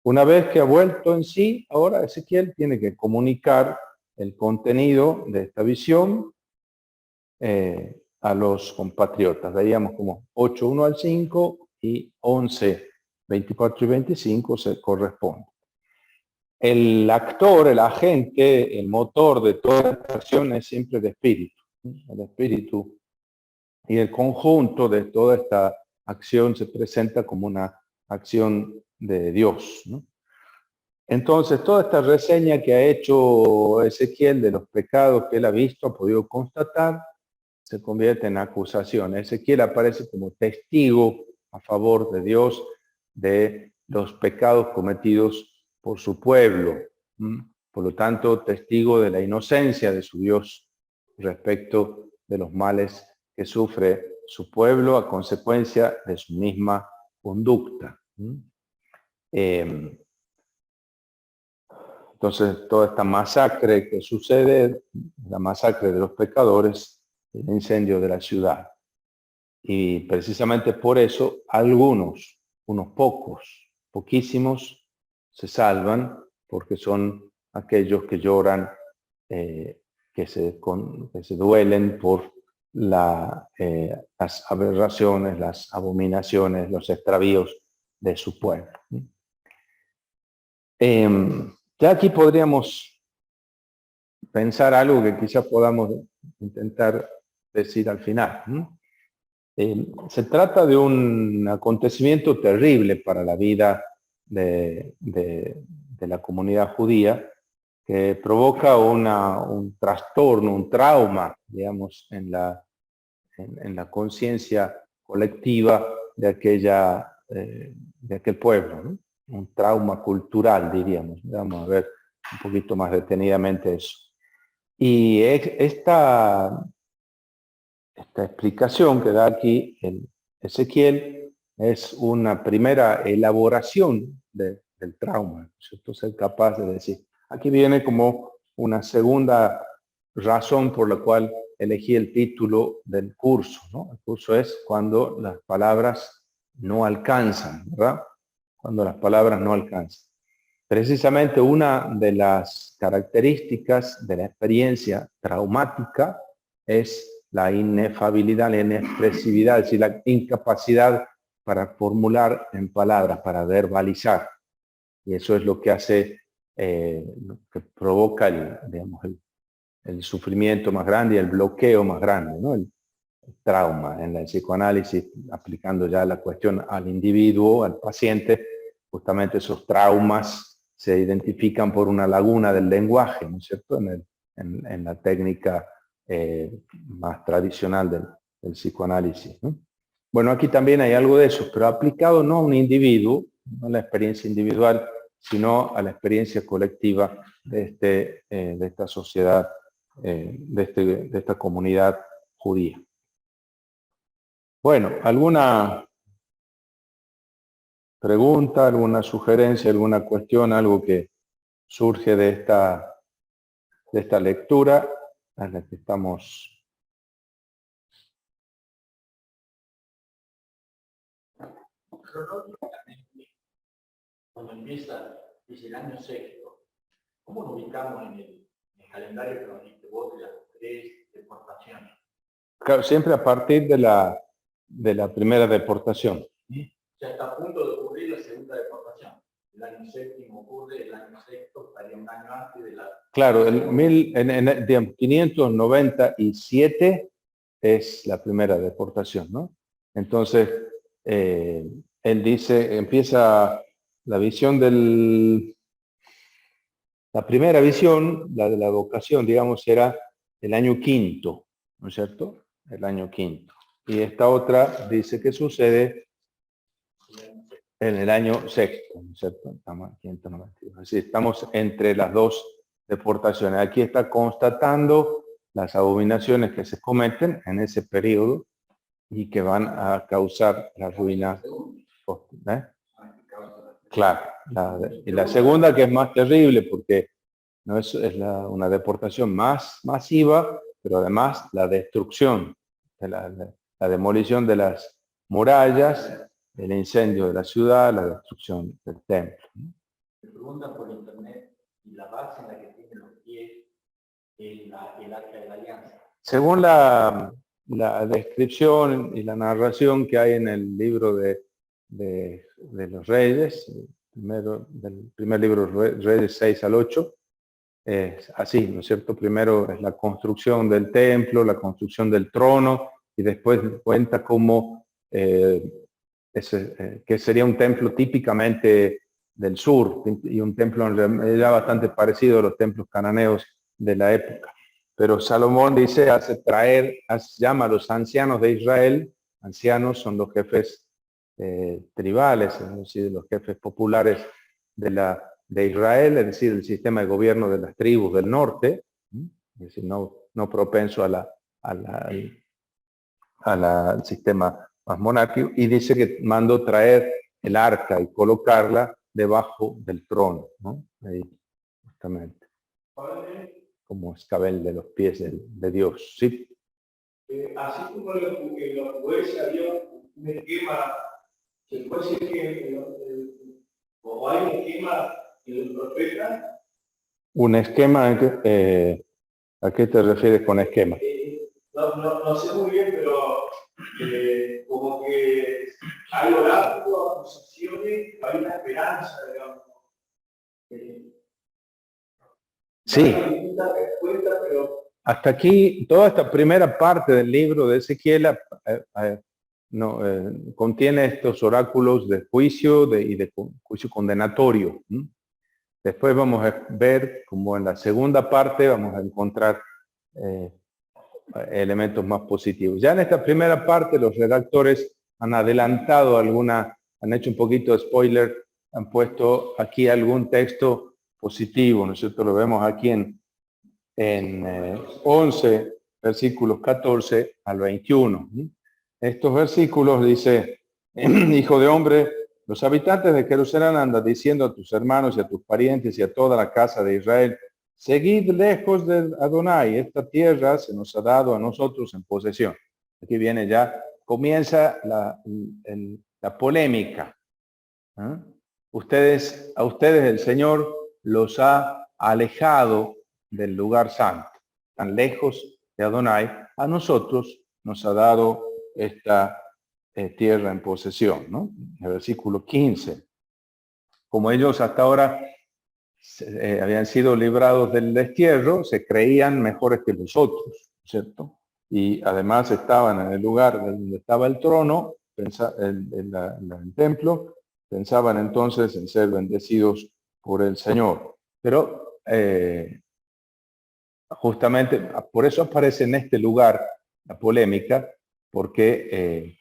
Una vez que ha vuelto en sí, ahora Ezequiel tiene que comunicar el contenido de esta visión a los compatriotas. Veíamos como 8, 1 al 5 y 11, 24 y 25 se corresponden. El actor, el agente, el motor de toda esta acción es siempre el espíritu. El espíritu y el conjunto de toda esta acción se presenta como una acción de Dios, ¿no? Entonces, toda esta reseña que ha hecho Ezequiel de los pecados que él ha visto, ha podido constatar, se convierte en acusación. Ezequiel aparece como testigo a favor de Dios de los pecados cometidos por su pueblo. Por lo tanto, testigo de la inocencia de su Dios respecto de los males que sufre su pueblo a consecuencia de su misma conducta. Entonces, toda esta masacre que sucede, la masacre de los pecadores, el incendio de la ciudad. Y precisamente por eso, unos pocos, poquísimos, se salvan porque son aquellos que lloran, que se duelen por las aberraciones, las abominaciones, los extravíos de su pueblo. Ya aquí podríamos pensar algo que quizás podamos intentar decir al final. Se trata de un acontecimiento terrible para la vida de la comunidad judía, que provoca un trastorno, un trauma, digamos, en la conciencia colectiva de aquel pueblo, ¿no? Un trauma cultural, diríamos. Vamos a ver un poquito más detenidamente eso. Y esta explicación que da aquí en Ezequiel es una primera elaboración del trauma, ¿cierto? Ser capaz de decir, aquí viene como una segunda razón por la cual elegí el título del curso, ¿no? El curso es cuando las palabras no alcanzan, ¿verdad? Cuando las palabras no alcanzan. Precisamente una de las características de la experiencia traumática es la inefabilidad, la inexpresividad, es decir, la incapacidad para formular en palabras, para verbalizar. Y eso es lo que hace, lo que provoca el sufrimiento más grande y el bloqueo más grande, ¿no? El trauma en el psicoanálisis, aplicando ya la cuestión al individuo, al paciente, justamente esos traumas se identifican por una laguna del lenguaje, ¿no es cierto?, en la técnica más tradicional del psicoanálisis, ¿no? Bueno, aquí también hay algo de eso, pero aplicado no a un individuo, no a la experiencia individual, sino a la experiencia colectiva de esta sociedad, de esta comunidad judía. Bueno, ¿alguna pregunta, alguna sugerencia, alguna cuestión, algo que surge de esta lectura a la que estamos? Cuando empieza, dice el año sexto, ¿cómo nos ubicamos en el calendario que nos diste vos de las 3 deportaciones? Claro, siempre a partir de la primera deportación. Ya está a punto de ocurrir la segunda deportación. El año séptimo ocurre, el año sexto estaría un año antes de la... Claro, digamos, 597 es la primera deportación, ¿no? Entonces, él dice, empieza la visión la primera visión, la de la vocación, digamos, era el año quinto, ¿no es cierto? El año quinto. Y esta otra dice que sucede en el año sexto, ¿no es cierto? Estamos en 592. Así estamos entre las dos deportaciones. Aquí está constatando las abominaciones que se cometen en ese periodo y que van a causar la ruina. ¿Eh? Claro. Y la segunda, que es más terrible porque no es una deportación más masiva, pero además la destrucción, la demolición de las murallas, el incendio de la ciudad, la destrucción del templo. Me preguntan por internet y la base en la que tienen los pies el Arca de la Alianza. Según la descripción y la narración que hay en el libro de los Reyes, del primer libro Reyes 6 al 8, es así, ¿no es cierto? Primero es la construcción del templo, la construcción del trono, y después cuenta cómo que sería un templo típicamente del sur, y un templo en realidad bastante parecido a los templos cananeos de la época. Pero Salomón dice, llama a los ancianos de Israel, ancianos son los jefes tribales, es decir, los jefes populares de Israel, es decir, el sistema de gobierno de las tribus del norte, es decir, no propenso al sistema más monárquico, y dice que mandó traer el arca y colocarla debajo del trono, ¿no? Ahí, justamente, como escabel de los pies de Dios, ¿sí? Así como en los jueces había un esquema, se puede decir que o hay un esquema en los profetas. Un esquema, ¿a qué te refieres con esquema? No sé muy bien, pero como que hay oráculos, acusaciones, hay una esperanza, digamos. Sí. Respuesta, pero hasta aquí, toda esta primera parte del libro de Ezequiel contiene estos oráculos de juicio y de juicio condenatorio. Después vamos a ver, como en la segunda parte, vamos a encontrar elementos más positivos. Ya en esta primera parte, los redactores han adelantado han hecho un poquito de spoiler, han puesto aquí algún texto positivo, ¿no es cierto? Lo vemos aquí en 11, versículos 14 al 21. Estos versículos dice, hijo de hombre, los habitantes de Jerusalén andan diciendo a tus hermanos y a tus parientes y a toda la casa de Israel, seguid lejos de Adonai, esta tierra se nos ha dado a nosotros en posesión. Aquí comienza la polémica. A ustedes el Señor los ha alejado del lugar santo, tan lejos de Adonai, a nosotros nos ha dado esta tierra en posesión, ¿no? El versículo 15. Como ellos hasta ahora habían sido librados del destierro, se creían mejores que los otros, ¿cierto? Y además estaban en el lugar donde estaba el trono, el templo, pensaban entonces en ser bendecidos por el Señor. Pero justamente por eso aparece en este lugar la polémica, porque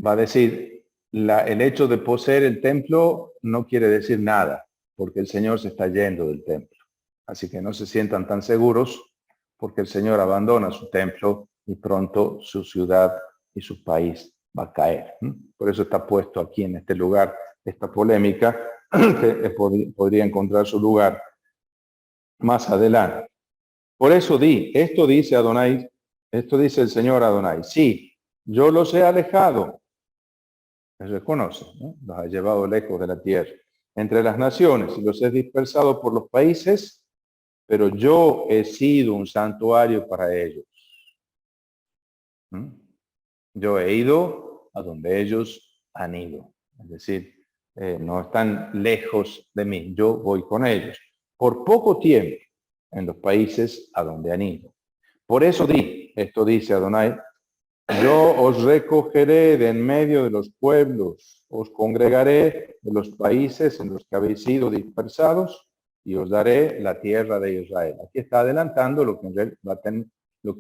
va a decir, el hecho de poseer el templo no quiere decir nada, porque el Señor se está yendo del templo. Así que no se sientan tan seguros, porque el Señor abandona su templo y pronto su ciudad y su país va a caer. Por eso está puesto aquí en este lugar esta polémica que podría encontrar su lugar más adelante. Por eso esto dice Adonai, esto dice el Señor Adonai, sí, yo los he alejado, les reconoce, ¿no? Los ha llevado lejos de la tierra, entre las naciones, y los he dispersado por los países, pero yo he sido un santuario para ellos. Yo he ido a donde ellos han ido, es decir, no están lejos de mí, yo voy con ellos, por poco tiempo, en los países a donde han ido. Por eso esto dice Adonai, yo os recogeré de en medio de los pueblos, os congregaré de los países en los que habéis sido dispersados y os daré la tierra de Israel. Aquí está adelantando lo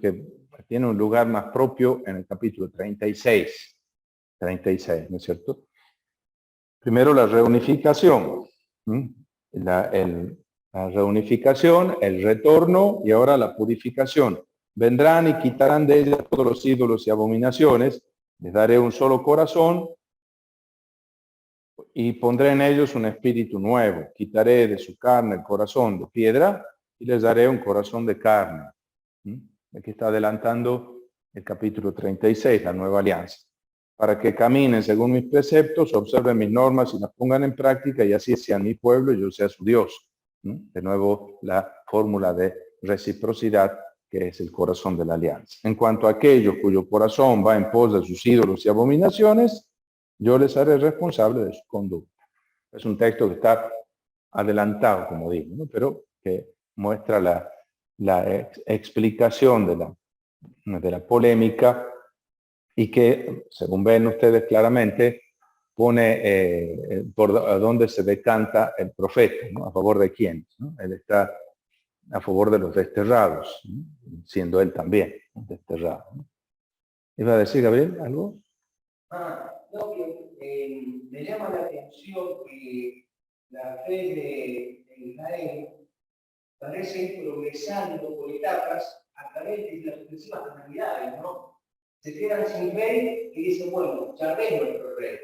que tiene un lugar más propio en el capítulo 36, ¿no es cierto? Primero la reunificación, la reunificación, el retorno y ahora la purificación. Vendrán y quitarán de ella todos los ídolos y abominaciones, les daré un solo corazón y pondré en ellos un espíritu nuevo. Quitaré de su carne el corazón de piedra y les daré un corazón de carne. Aquí está adelantando el capítulo 36, la nueva alianza. Para que caminen según mis preceptos, observen mis normas y las pongan en práctica y así sean mi pueblo y yo sea su Dios. De nuevo, la fórmula de reciprocidad que es el corazón de la alianza. En cuanto a aquellos cuyo corazón va en pos de sus ídolos y abominaciones, yo les haré responsable de su conducta. Es un texto que está adelantado, como digo, ¿no? Pero que muestra la explicación de la polémica y que, según ven ustedes claramente, pone por dónde se decanta el profeta, ¿no? A favor de quién, ¿no? Él está a favor de los desterrados, ¿no? Siendo él también un desterrado, ¿no? ¿Iba a decir, Gabriel, algo? No, que me llama la atención que la fe de Israel parece ir progresando por etapas a través de las sucesivas calamidades, ¿no? Se quedan sin rey y dicen, bueno, ya ven nuestro rey.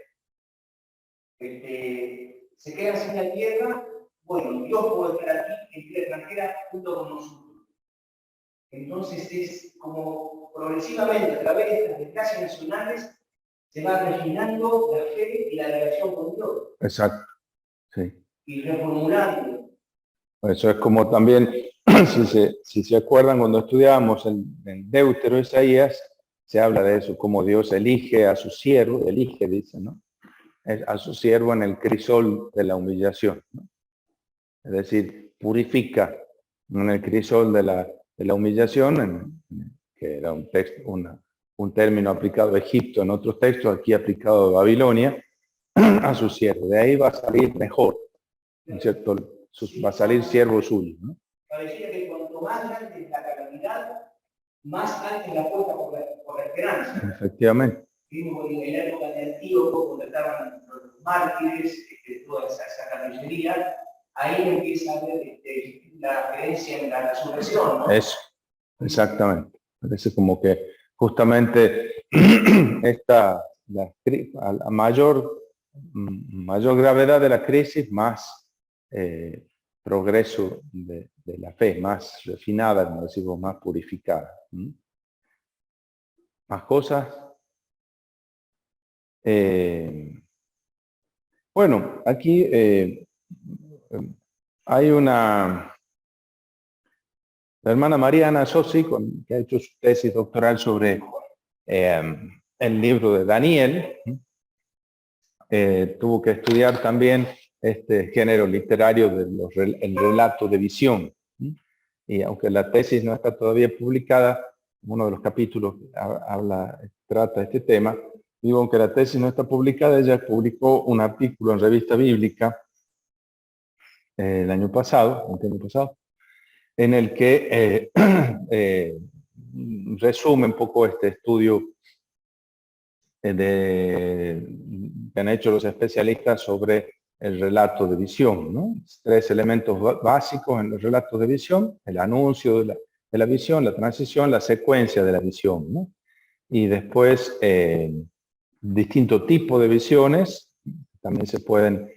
Se quedan sin la tierra, bueno, Dios puede estar aquí en tierra extranjera junto con nosotros. Entonces es como progresivamente a través de estas desgracias nacionales se va refinando la fe y la relación con Dios. Exacto, sí. Y reformulando. Eso es como también, si se acuerdan, cuando estudiábamos en Deutero Isaías, se habla de eso, como Dios elige a su siervo, dice, ¿no? A su siervo en el crisol de la humillación, ¿no? Es decir, purifica en el crisol de la humillación, que era un término aplicado a Egipto en otros textos, aquí aplicado a Babilonia, a su siervo. De ahí va a salir mejor, ¿no es cierto? Va a salir siervo suyo, ¿no? Parecía que cuanto más grande es la calamidad, más alta es la apuesta por la esperanza. Efectivamente. Vimos en la época de Antíoco, cuando estaban los mártires, toda esa carnicería, ahí empieza a ver la creencia en la resurrección, ¿no? Eso, exactamente. Parece como que justamente a mayor gravedad de la crisis, más progreso de la fe, más refinada, como decimos, más purificada. Más cosas. Bueno, aquí hay la hermana Mariana Sossi, que ha hecho su tesis doctoral sobre el libro de Daniel. Tuvo que estudiar también este género literario el relato de visión. Y aunque la tesis no está todavía publicada, uno de los capítulos trata este tema. Digo, aunque la tesis no está publicada, ella publicó un artículo en Revista Bíblica el año pasado, en el que resume un poco este estudio que han hecho los especialistas sobre el relato de visión, ¿no? 3 elementos básicos en los relatos de visión: el anuncio de la visión, la transición, la secuencia de la visión, ¿no? y después distintos tipos de visiones, también se pueden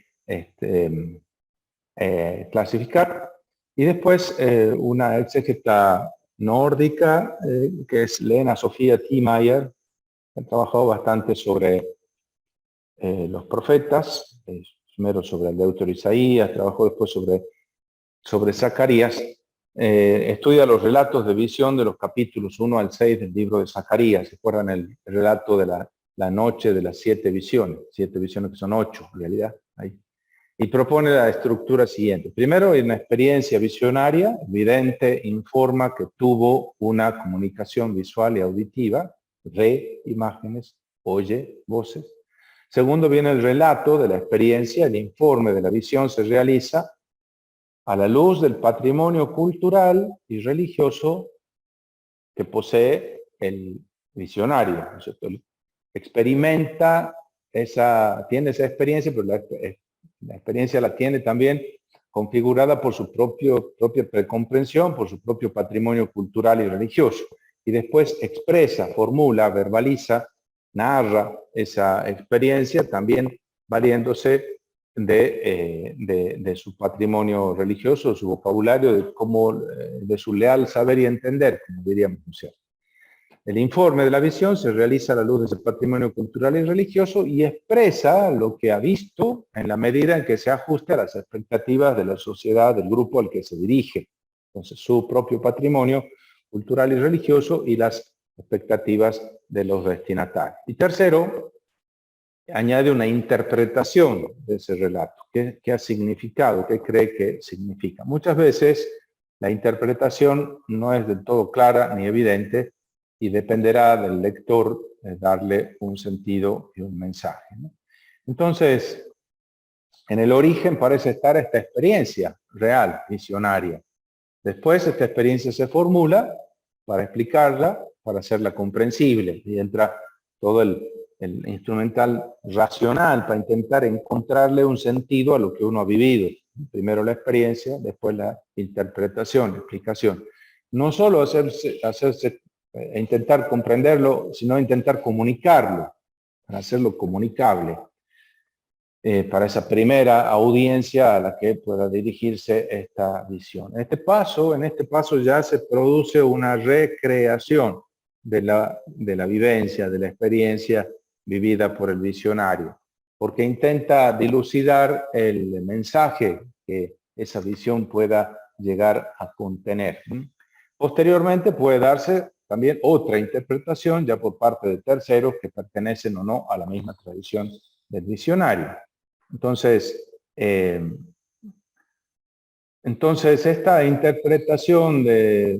clasificar, y después una exégeta nórdica, que es Lena Sofía Thiemeyer, que ha trabajado bastante sobre los profetas, primero sobre el Deutero Isaías, trabajó después sobre Zacarías, estudia los relatos de visión de los capítulos 1 al 6 del libro de Zacarías. ¿Se acuerdan el relato de la noche de las 7 visiones? 7 visiones que son 8 en realidad. Ahí. Y propone la estructura siguiente. Primero, en una experiencia visionaria, el vidente informa que tuvo una comunicación visual y auditiva, ve imágenes, oye voces. Segundo, viene el relato de la experiencia, el informe de la visión se realiza a la luz del patrimonio cultural y religioso que posee el visionario, ¿no es cierto? Experimenta tiene esa experiencia, pero la experiencia la tiene también configurada por su propia precomprensión, por su propio patrimonio cultural y religioso. Y después expresa, formula, verbaliza, narra esa experiencia también valiéndose de su patrimonio religioso, de su vocabulario, de su leal saber y entender, como diríamos, ¿no es cierto? El informe de la visión se realiza a la luz de ese patrimonio cultural y religioso y expresa lo que ha visto en la medida en que se ajuste a las expectativas de la sociedad, del grupo al que se dirige. Entonces, su propio patrimonio cultural y religioso y las expectativas de los destinatarios. Y tercero, añade una interpretación de ese relato. ¿Qué ha significado? ¿Qué cree que significa? Muchas veces la interpretación no es del todo clara ni evidente, y dependerá del lector darle un sentido y un mensaje, ¿no? Entonces, en el origen parece estar esta experiencia real, visionaria. Después esta experiencia se formula para explicarla, para hacerla comprensible, y entra todo el instrumental racional para intentar encontrarle un sentido a lo que uno ha vivido. Primero la experiencia, después la interpretación, la explicación. No solo hacerse intentar comprenderlo, sino intentar comunicarlo, para hacerlo comunicable, para esa primera audiencia a la que pueda dirigirse esta visión. En este paso ya se produce una recreación de la vivencia, de la experiencia vivida por el visionario, porque intenta dilucidar el mensaje que esa visión pueda llegar a contener. Posteriormente puede darse también otra interpretación ya por parte de terceros que pertenecen o no a la misma tradición del visionario. Entonces esta interpretación de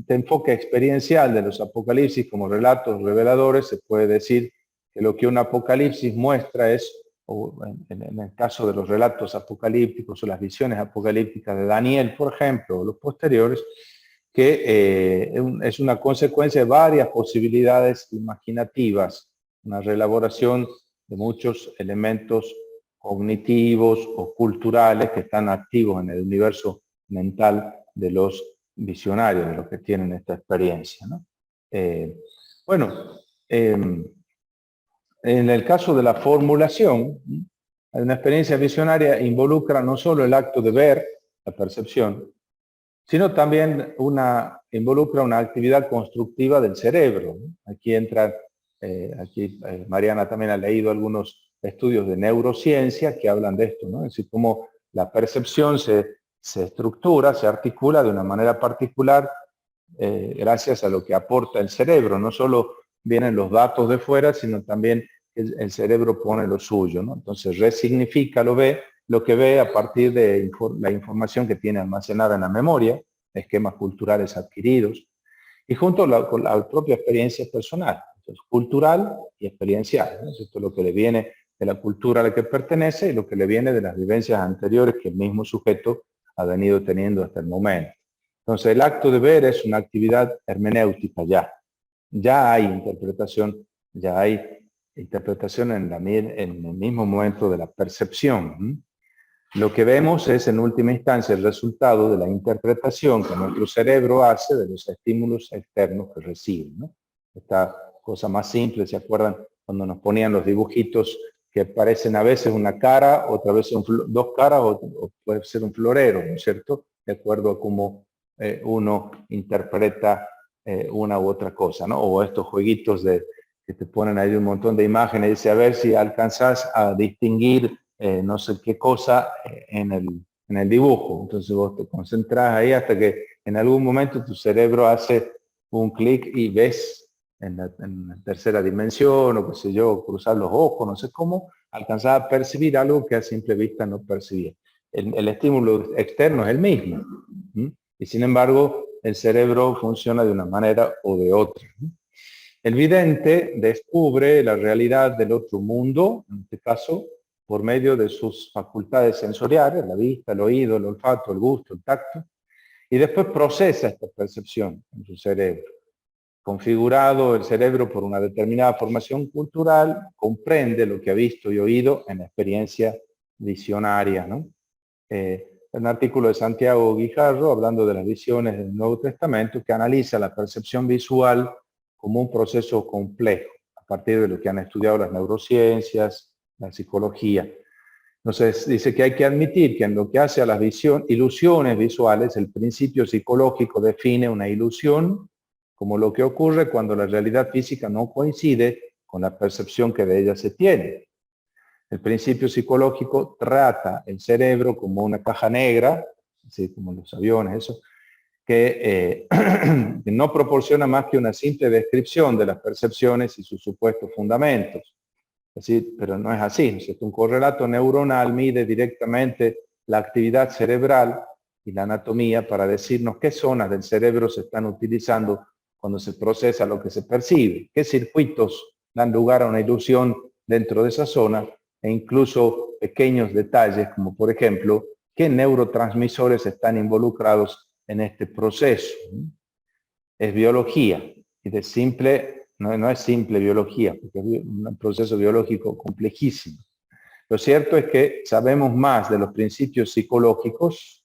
enfoque experiencial de los apocalipsis como relatos reveladores, se puede decir que lo que un apocalipsis muestra es, o en el caso de los relatos apocalípticos o las visiones apocalípticas de Daniel, por ejemplo, o los posteriores, que es una consecuencia de varias posibilidades imaginativas, una reelaboración de muchos elementos cognitivos o culturales que están activos en el universo mental de los visionarios, de los que tienen esta experiencia, ¿no? En el caso de la formulación, una experiencia visionaria involucra no solo el acto de ver, la percepción, sino también involucra una actividad constructiva del cerebro, ¿no? Aquí entra, Mariana también ha leído algunos estudios de neurociencia que hablan de esto, ¿no? Es decir, cómo la percepción se estructura, se articula de una manera particular gracias a lo que aporta el cerebro. No solo vienen los datos de fuera, sino también el cerebro pone lo suyo, ¿no? Entonces resignifica lo que ve a partir de la información que tiene almacenada en la memoria, esquemas culturales adquiridos, y junto con la propia experiencia personal, entonces, cultural y experiencial, ¿no? Esto es lo que le viene de la cultura a la que pertenece y lo que le viene de las vivencias anteriores que el mismo sujeto ha venido teniendo hasta el momento. Entonces, el acto de ver es una actividad hermenéutica ya. Ya hay interpretación en el mismo momento de la percepción. Lo que vemos es, en última instancia, el resultado de la interpretación que nuestro cerebro hace de los estímulos externos que recibe, ¿no? Está cosa más simple, ¿se acuerdan? Cuando nos ponían los dibujitos que parecen a veces una cara, otra vez son dos caras, o puede ser un florero, ¿no es cierto? De acuerdo a cómo uno interpreta una u otra cosa, ¿no? O estos jueguitos que te ponen ahí un montón de imágenes y dice a ver si alcanzas a distinguir no sé qué cosa en el dibujo. Entonces vos te concentras ahí hasta que en algún momento tu cerebro hace un clic y ves en la tercera dimensión, o qué sé yo, cruzar los ojos, no sé cómo, alcanzar a percibir algo que a simple vista no percibía. El estímulo externo es el mismo. Y sin embargo, el cerebro funciona de una manera o de otra. El vidente descubre la realidad del otro mundo, en este caso, por medio de sus facultades sensoriales, la vista, el oído, el olfato, el gusto, el tacto, y después procesa esta percepción en su cerebro. Configurado el cerebro por una determinada formación cultural, comprende lo que ha visto y oído en la experiencia visionaria, ¿no? Un artículo de Santiago Guijarro, hablando de las visiones del Nuevo Testamento, que analiza la percepción visual como un proceso complejo, a partir de lo que han estudiado las neurociencias, la psicología. Entonces, dice que hay que admitir que en lo que hace a las ilusiones visuales, el principio psicológico define una ilusión como lo que ocurre cuando la realidad física no coincide con la percepción que de ella se tiene. El principio psicológico trata el cerebro como una caja negra, así como los aviones, eso, que no proporciona más que una simple descripción de las percepciones y sus supuestos fundamentos. Así, pero no es así. Un correlato neuronal mide directamente la actividad cerebral y la anatomía para decirnos qué zonas del cerebro se están utilizando cuando se procesa lo que se percibe, qué circuitos dan lugar a una ilusión dentro de esa zona, e incluso pequeños detalles como por ejemplo qué neurotransmisores están involucrados en este proceso. Es biología y de simple, no es simple biología, porque es un proceso biológico complejísimo. Lo cierto es que sabemos más de los principios psicológicos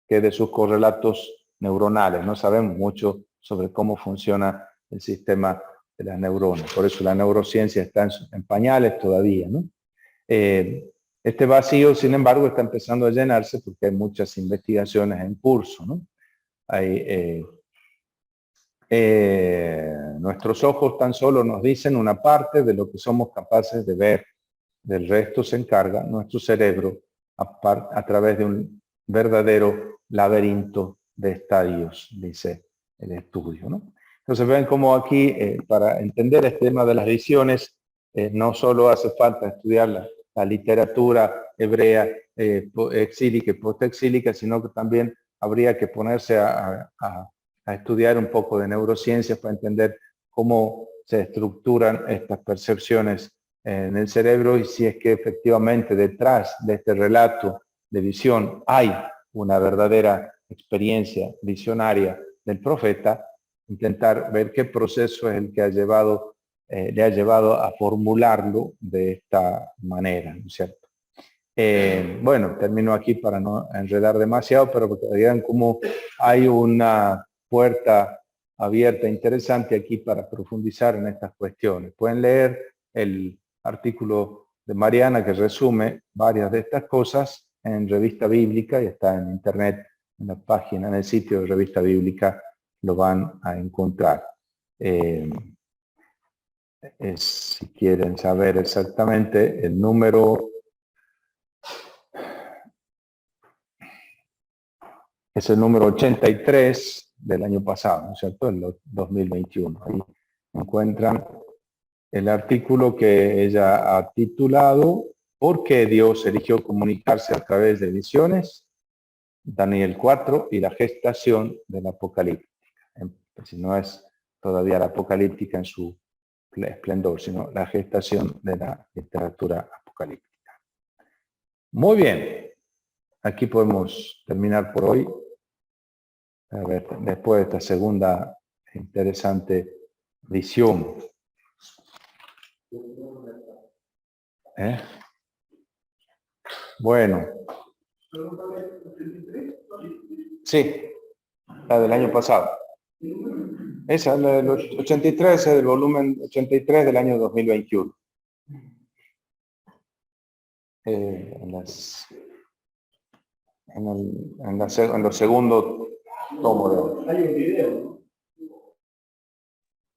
que de sus correlatos neuronales. No sabemos mucho sobre cómo funciona el sistema de las neuronas. Por eso la neurociencia está en pañales todavía, ¿no? Este vacío, sin embargo, está empezando a llenarse porque hay muchas investigaciones en curso, ¿no? Hay, nuestros ojos tan solo nos dicen una parte de lo que somos capaces de ver. Del resto se encarga nuestro cerebro a través de un verdadero laberinto de estadios, dice el estudio, ¿no? Entonces ven cómo aquí, para entender este tema de las visiones, no solo hace falta estudiar la literatura hebrea exílica y postexílica, sino que también habría que ponerse a estudiar un poco de neurociencias para entender cómo se estructuran estas percepciones en el cerebro y si es que efectivamente detrás de este relato de visión hay una verdadera experiencia visionaria del profeta, intentar ver qué proceso es el que le ha llevado a formularlo de esta manera, ¿no es cierto? Bueno, termino aquí para no enredar demasiado, pero porque vean cómo hay una puerta abierta interesante aquí para profundizar en estas cuestiones. Pueden leer el artículo de Mariana que resume varias de estas cosas en Revista Bíblica y está en internet, en la página, en el sitio de Revista Bíblica, lo van a encontrar. Si quieren saber exactamente el número, es el número 83 del año pasado, ¿no es cierto? El 2021. Ahí encuentran el artículo que ella ha titulado ¿Por qué Dios eligió comunicarse a través de visiones? Daniel 4 y la gestación de la apocalíptica. Si no es todavía la apocalíptica en su esplendor, sino la gestación de la literatura apocalíptica. Muy bien. Aquí podemos terminar por hoy. A ver, después de esta segunda interesante visión. Bueno. Sí, la del año pasado. Esa, el 83 es el volumen 83 del año 2021. En los segundos tomos Hay un video.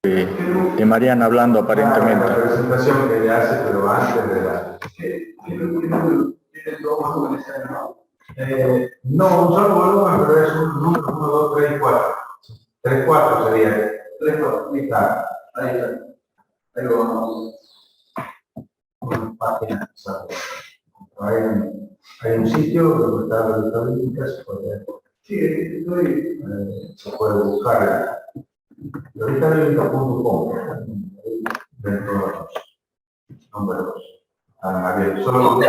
de Mariana hablando aparentemente. La presentación que ella hace, pero antes de la... no, un solo volumen, pero es un número 1, 2, 3 y 4. 3, 4 sería. 3, 4, sí, claro. Ahí está. Ahí lo vamos. Una página. Hay un sitio donde está la lista bíblica, se puede buscar. La lista bíblica.com dentro de los números. Solo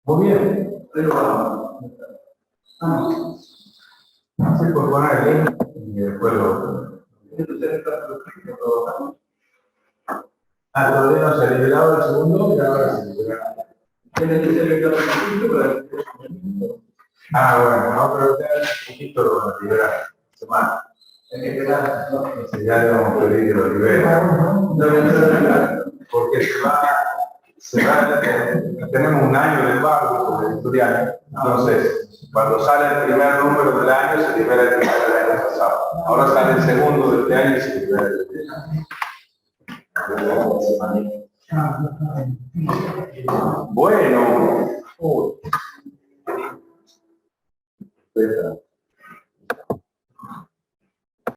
muy bien, pero se puede poner el link y después lo... Todavía no se ha liberado el segundo y ahora se libera. Tiene que ser el capítulo para... bueno, no, pero ya un poquito lo liberar. Semana. Hay que esperar, ¿no? Si ya le vamos a pedir que lo libere. Porque tenemos un año de embargo sobre el editorial. Entonces, cuando sale el primer número del año, se libera el primer del año pasado. Ahora sale el segundo de este año y se libera el del año. Bueno,